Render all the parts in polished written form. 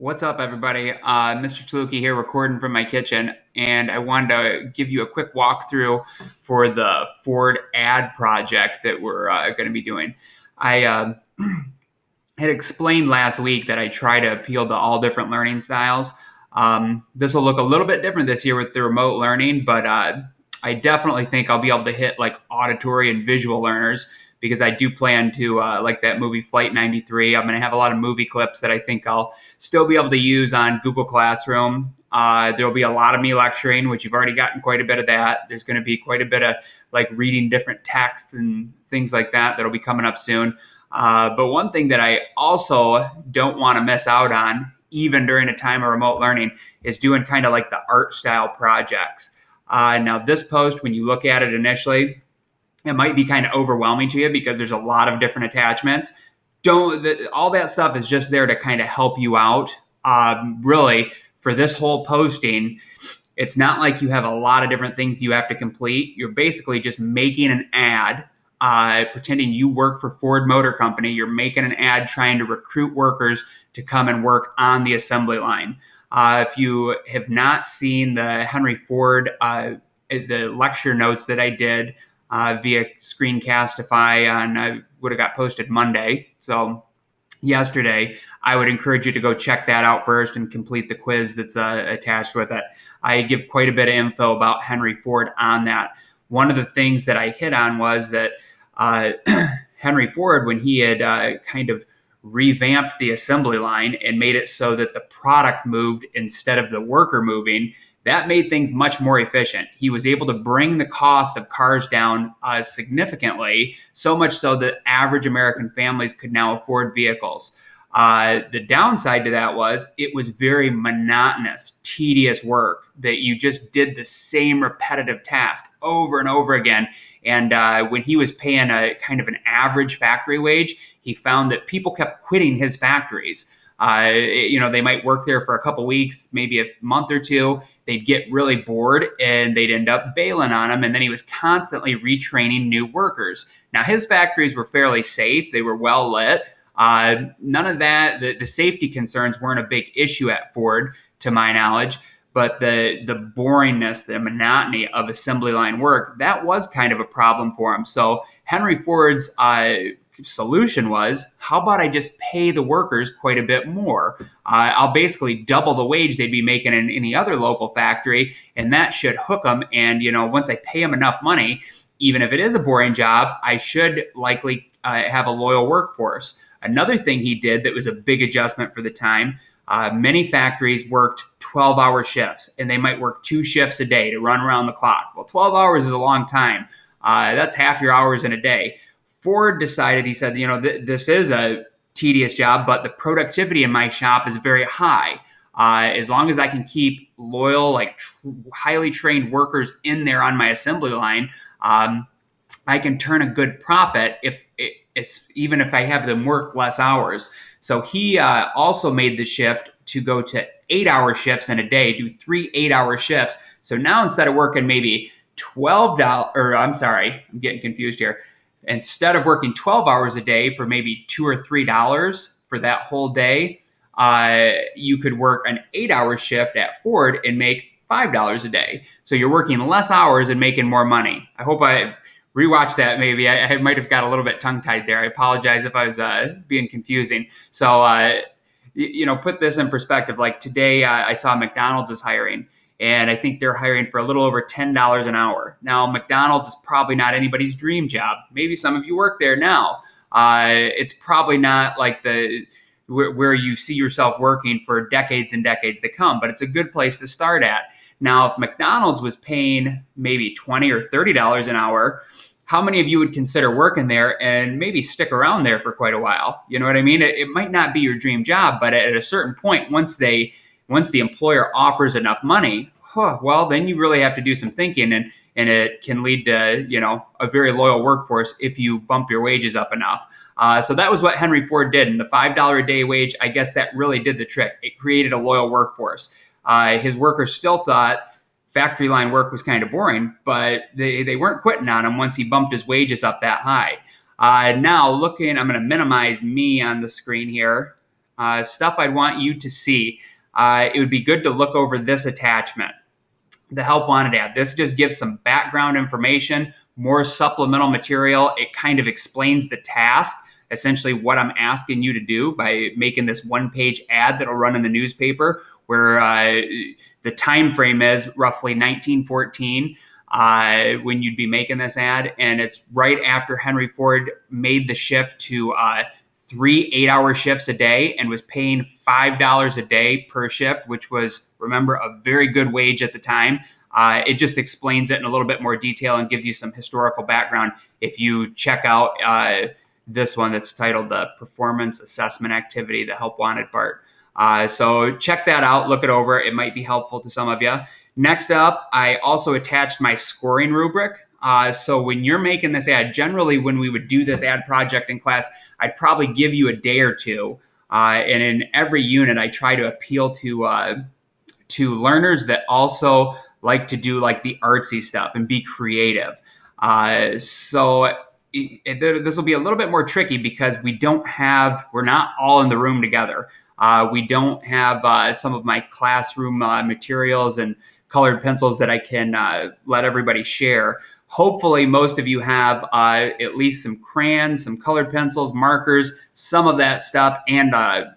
What's up, everybody? Mr. Tluki here, recording from my kitchen, and I wanted to give you a quick walkthrough for the Ford ad project that we're going to be doing. I had explained last week that I try to appeal to all different learning styles. This will look a little bit different this year with the remote learning, but I definitely think I'll be able to hit like auditory and visual learners because I do plan to, like that movie Flight 93. I'm going to have a lot of movie clips that I think I'll still be able to use on Google Classroom. There'll be a lot of me lecturing, which you've already gotten quite a bit of that. There's going to be quite a bit of like reading different texts and things like that that'll be coming up soon. But one thing that I also don't want to miss out on, even during a time of remote learning, is doing kind of like the art style projects. Now, this post, when you look at it initially, it might be kind of overwhelming to you because there's a lot of different attachments. All that stuff is just there to kind of help you out. Really, for this whole posting, it's not like you have a lot of different things you have to complete. You're basically just making an ad, pretending you work for Ford Motor Company. You're making an ad trying to recruit workers to come and work on the assembly line. If you have not seen the Henry Ford, the lecture notes that I did via Screencastify would have got posted Monday. So yesterday, I would encourage you to go check that out first and complete the quiz that's attached with it. I give quite a bit of info about Henry Ford on that. One of the things that I hit on was that Henry Ford, when he had kind of revamped the assembly line and made it so that the product moved instead of the worker moving, that made things much more efficient. He was able to bring the cost of cars down significantly, so much so that average American families could now afford vehicles. The downside to that was it was very monotonous, tedious work that you just did the same repetitive task over and over again. And when he was paying a kind of an average factory wage, he found that people kept quitting his factories. They might work there for a couple weeks, maybe a month or two. They'd get really bored and they'd end up bailing on him. And then he was constantly retraining new workers. Now, his factories were fairly safe. They were well lit. None of that, the safety concerns weren't a big issue at Ford, to my knowledge. But the boringness, the monotony of assembly line work, that was kind of a problem for him. So Henry Ford's solution was, how about I just pay the workers quite a bit more? I'll basically double the wage they'd be making in any other local factory, and that should hook them. And, once I pay them enough money, even if it is a boring job, I should likely have a loyal workforce. Another thing he did that was a big adjustment for the time, many factories worked 12-hour shifts, and they might work 2 shifts a day to run around the clock. Well, 12 hours is a long time. That's half your hours in a day. Ford decided, he said, this is a tedious job, but the productivity in my shop is very high. As long as I can keep loyal, highly trained workers in there on my assembly line, I can turn a good profit even if I have them work less hours. So he also made the shift to go to 8-hour shifts in a day, do 3 8-hour shifts. So now instead of working maybe I'm getting confused here. Instead of working 12 hours a day for maybe $2 or $3 for that whole day, you could work an 8-hour shift at Ford and make $5 a day. So you're working less hours and making more money. I hope I rewatched that. Maybe I might have got a little bit tongue-tied there. I apologize if I was being confusing. So, put this in perspective. Like today, I saw McDonald's is hiring. And I think they're hiring for a little over $10 an hour. Now, McDonald's is probably not anybody's dream job. Maybe some of you work there now. It's probably not like where you see yourself working for decades and decades to come, but it's a good place to start at. Now, if McDonald's was paying maybe $20 or $30 an hour, how many of you would consider working there and maybe stick around there for quite a while? You know what I mean? It might not be your dream job, but at a certain point, once the employer offers enough money, well, then you really have to do some thinking, and it can lead to, a very loyal workforce if you bump your wages up enough. So that was what Henry Ford did. And the $5 a day wage, I guess that really did the trick. It created a loyal workforce. His workers still thought factory line work was kind of boring, but they weren't quitting on him once he bumped his wages up that high. Now I'm going to minimize me on the screen here. stuff I'd want you to see. It would be good to look over this attachment, the help wanted ad. This just gives some background information, more supplemental material. It kind of explains the task, essentially what I'm asking you to do by making this one-page ad that'll run in the newspaper, where the time frame is roughly 1914 when you'd be making this ad, and it's right after Henry Ford made the shift to 3 8-hour shifts a day and was paying $5 a day per shift, which was, remember, a very good wage at the time. It just explains it in a little bit more detail and gives you some historical background if you check out this one that's titled the Performance Assessment Activity, the Help Wanted part. So check that out, look it over. It might be helpful to some of you. Next up, I also attached my scoring rubric. So when you're making this ad, generally when we would do this ad project in class, I'd probably give you a day or two. And in every unit, I try to appeal to learners that also like to do like the artsy stuff and be creative. So this will be a little bit more tricky because we're not all in the room together. We don't have some of my classroom materials and colored pencils that I can let everybody share. Hopefully, most of you have at least some crayons, some colored pencils, markers, some of that stuff, and a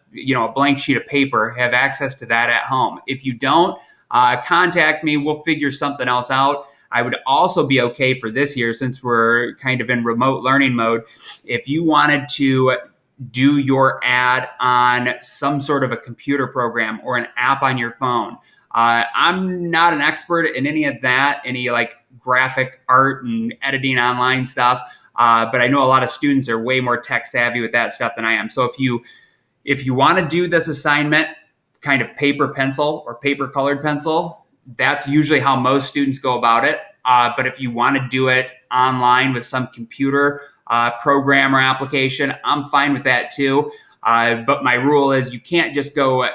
blank sheet of paper. Have access to that at home. If you don't, contact me. We'll figure something else out. I would also be okay for this year, since we're kind of in remote learning mode, if you wanted to do your ad on some sort of a computer program or an app on your phone. I'm not an expert in any of that, any like graphic art and editing online stuff, but I know a lot of students are way more tech savvy with that stuff than I am. So if you want to do this assignment, kind of paper pencil or paper colored pencil, that's usually how most students go about it. But if you want to do it online with some computer program or application, I'm fine with that too. But my rule is you can't just go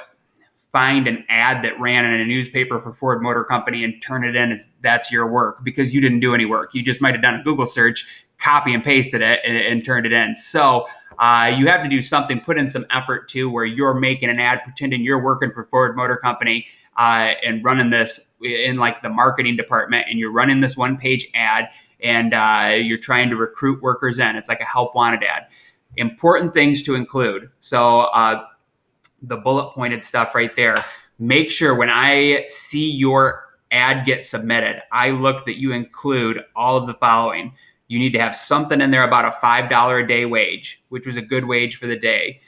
find an ad that ran in a newspaper for Ford Motor Company and turn it in as that's your work, because you didn't do any work. You just might have done a Google search, copy and pasted it, and turned it in. So you have to do something, put in some effort too, where you're making an ad pretending you're working for Ford Motor Company and running this in like the marketing department, and you're running this one-page ad, and you're trying to recruit workers in. It's like a help wanted ad. Important things to include. So the bullet pointed stuff right there. Make sure when I see your ad get submitted, I look that you include all of the following. You need to have something in there about a $5 a day wage, which was a good wage for the day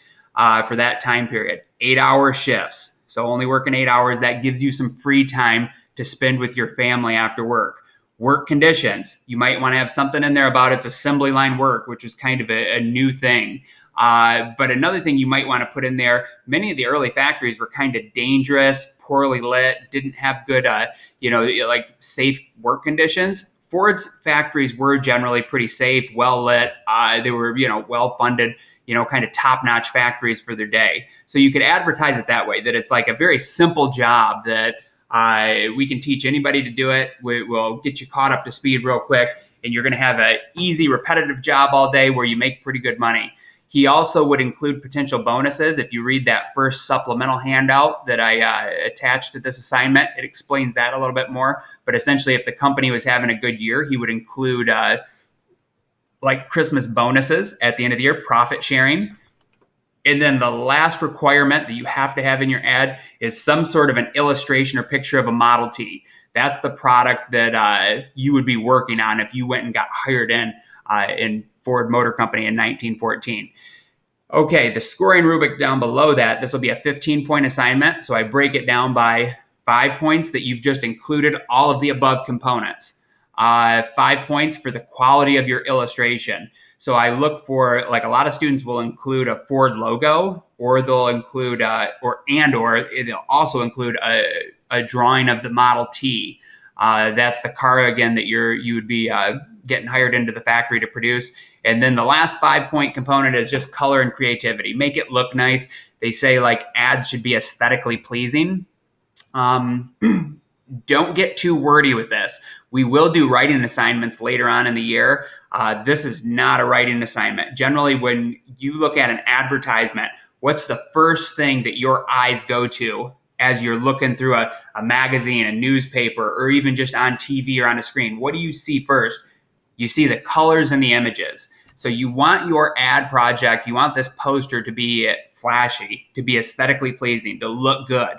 for that time period. 8-hour shifts. So only working 8 hours. That gives you some free time to spend with your family after work. Work conditions. You might want to have something in there about its assembly line work, which was kind of a new thing. But another thing you might want to put in there, many of the early factories were kind of dangerous, poorly lit, didn't have good, like safe work conditions. Ford's factories were generally pretty safe, well lit. They were, well funded, kind of top-notch factories for their day. So you could advertise it that way, that it's like a very simple job that we can teach anybody to do it. We'll get you caught up to speed real quick, and you're going to have an easy, repetitive job all day where you make pretty good money. He also would include potential bonuses. If you read that first supplemental handout that I attached to this assignment, it explains that a little bit more. But essentially, if the company was having a good year, he would include like Christmas bonuses at the end of the year, profit sharing. And then the last requirement that you have to have in your ad is some sort of an illustration or picture of a Model T. That's the product that you would be working on if you went and got hired in Ford Motor Company in 1914. Okay, the scoring rubric down below that, this will be a 15-point assignment. So I break it down by 5 points that you've just included all of the above components. 5 points for the quality of your illustration. So I look for, like a lot of students will include a Ford logo, or they'll include, or they'll also include a drawing of the Model T. That's the car, again, that you would be getting hired into the factory to produce. And then the last 5-point component is just color and creativity. Make it look nice. They say like ads should be aesthetically pleasing. Don't get too wordy with this. We will do writing assignments later on in the year. This is not a writing assignment. Generally, when you look at an advertisement, what's the first thing that your eyes go to as you're looking through a magazine, a newspaper, or even just on TV or on a screen? What do you see first? You see the colors and the images. So you want your ad project, you want this poster to be flashy, to be aesthetically pleasing, to look good.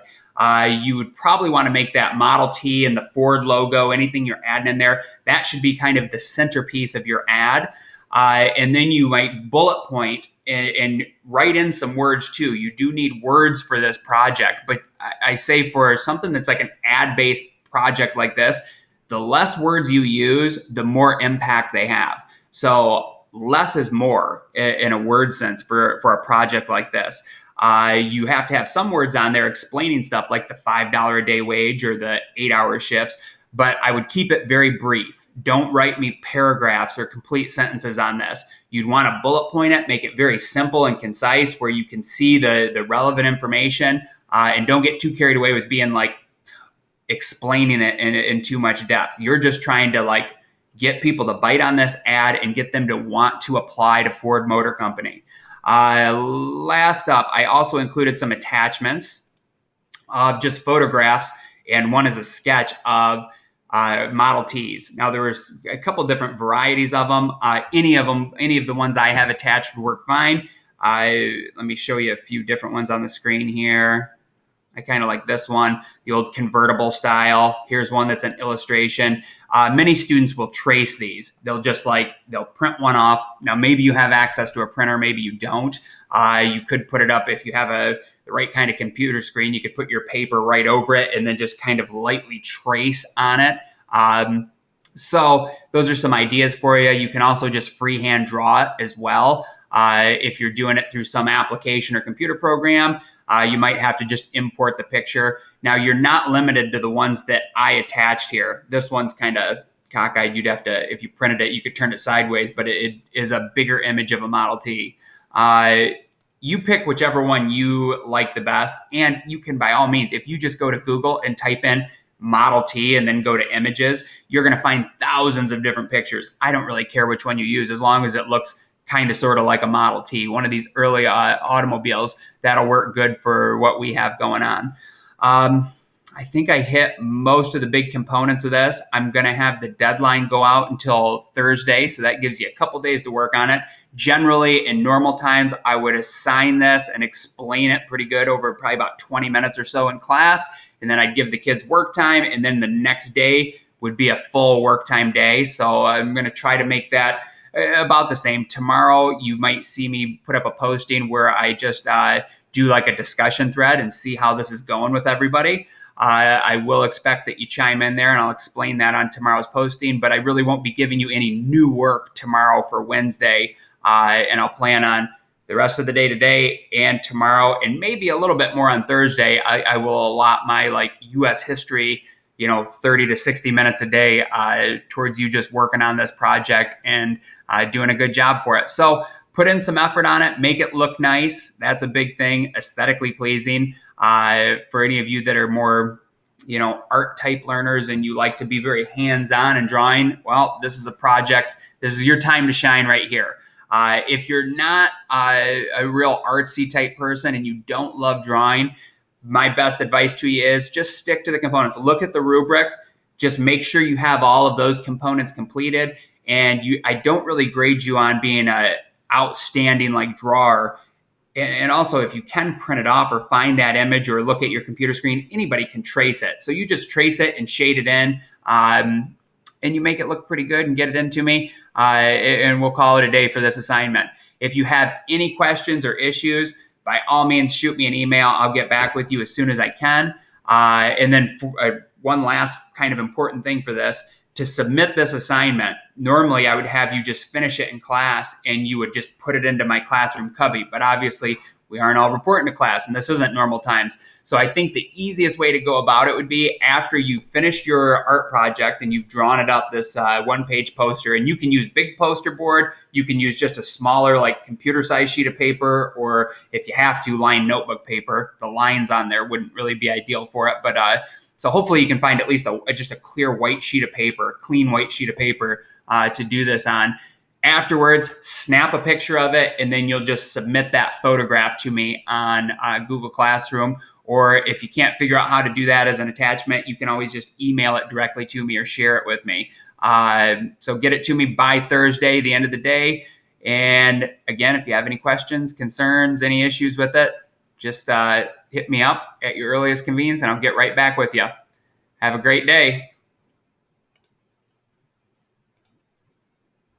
You would probably want to make that Model T and the Ford logo, anything you're adding in there, that should be kind of the centerpiece of your ad. And then you might bullet point and write in some words too. You do need words for this project, but I say for something that's like an ad-based project like this, the less words you use, the more impact they have. So less is more in a word sense for a project like this. You have to have some words on there explaining stuff like the $5 a day wage or the 8-hour shifts, but I would keep it very brief. Don't write me paragraphs or complete sentences on this. You'd want to bullet point it, make it very simple and concise where you can see the relevant information, and don't get too carried away with being like explaining it in too much depth. You're just trying to like get people to bite on this ad and get them to want to apply to Ford Motor Company. Last up, I also included some attachments of just photographs, and one is a sketch of Model Ts. Now there was a couple different varieties of them. Any of the ones I have attached would work fine. Let me show you a few different ones on the screen here. I kind of like this one, the old convertible style. Here's one that's an illustration. Many students will trace these. They'll print one off. Now, maybe you have access to a printer, maybe you don't. You could put it up if you have the right kind of computer screen. You could put your paper right over it and then just kind of lightly trace on it. So those are some ideas for you. You can also just freehand draw it as well. If you're doing it through some application or computer program, you might have to just import the picture. Now, you're not limited to the ones that I attached here. This one's kind of cockeyed. You'd have to, if you printed it, you could turn it sideways, but it is a bigger image of a Model T. You pick whichever one you like the best, and you can, by all means, if you just go to Google and type in Model T and then go to images, you're going to find thousands of different pictures. I don't really care which one you use as long as it looks kind of sort of like a Model T, one of these early automobiles. That'll work good for what we have going on. I think I hit most of the big components of this. I'm going to have the deadline go out until Thursday, so that gives you a couple days to work on it. Generally, in normal times, I would assign this and explain it pretty good over probably about 20 minutes or so in class, and then I'd give the kids work time, and then the next day would be a full work time day. So I'm going to try to make that about the same. Tomorrow, you might see me put up a posting where I just do like a discussion thread and see how this is going with everybody. I will expect that you chime in there, and I'll explain that on tomorrow's posting, but I really won't be giving you any new work tomorrow for Wednesday, and I'll plan on the rest of the day today and tomorrow, and maybe a little bit more on Thursday. I will allot my like U.S. history 30 to 60 minutes a day towards you just working on this project and doing a good job for it. So put in some effort on it, make it look nice. That's a big thing, aesthetically pleasing. For any of you that are more, art type learners and you like to be very hands-on in drawing, well, this is a project. This is your time to shine right here. If you're not a real artsy type person and you don't love drawing, my best advice to you is just stick to the components. Look at the rubric. Just make sure you have all of those components completed. And I don't really grade you on being an outstanding like drawer. And also, if you can print it off or find that image or look at your computer screen, anybody can trace it. So you just trace it and shade it in, and you make it look pretty good and get it into me, and we'll call it a day for this assignment. If you have any questions or issues, by all means, shoot me an email. I'll get back with you as soon as I can. And then one last kind of important thing for this, to submit this assignment, normally I would have you just finish it in class and you would just put it into my classroom cubby. But obviously, we aren't all reporting to class, and this isn't normal times. So I think the easiest way to go about it would be after you finished your art project and you've drawn it up, this one-page poster, and you can use big poster board, you can use just a smaller like computer-sized sheet of paper, or if you have to, lined notebook paper. The lines on there wouldn't really be ideal for it, but so hopefully you can find at least just a clear white sheet of paper, clean white sheet of paper to do this on. Afterwards, snap a picture of it, and then you'll just submit that photograph to me on Google Classroom. Or if you can't figure out how to do that as an attachment, you can always just email it directly to me or share it with me. So get it to me by Thursday, the end of the day. And again, if you have any questions, concerns, any issues with it, just hit me up at your earliest convenience, and I'll get right back with you. Have a great day.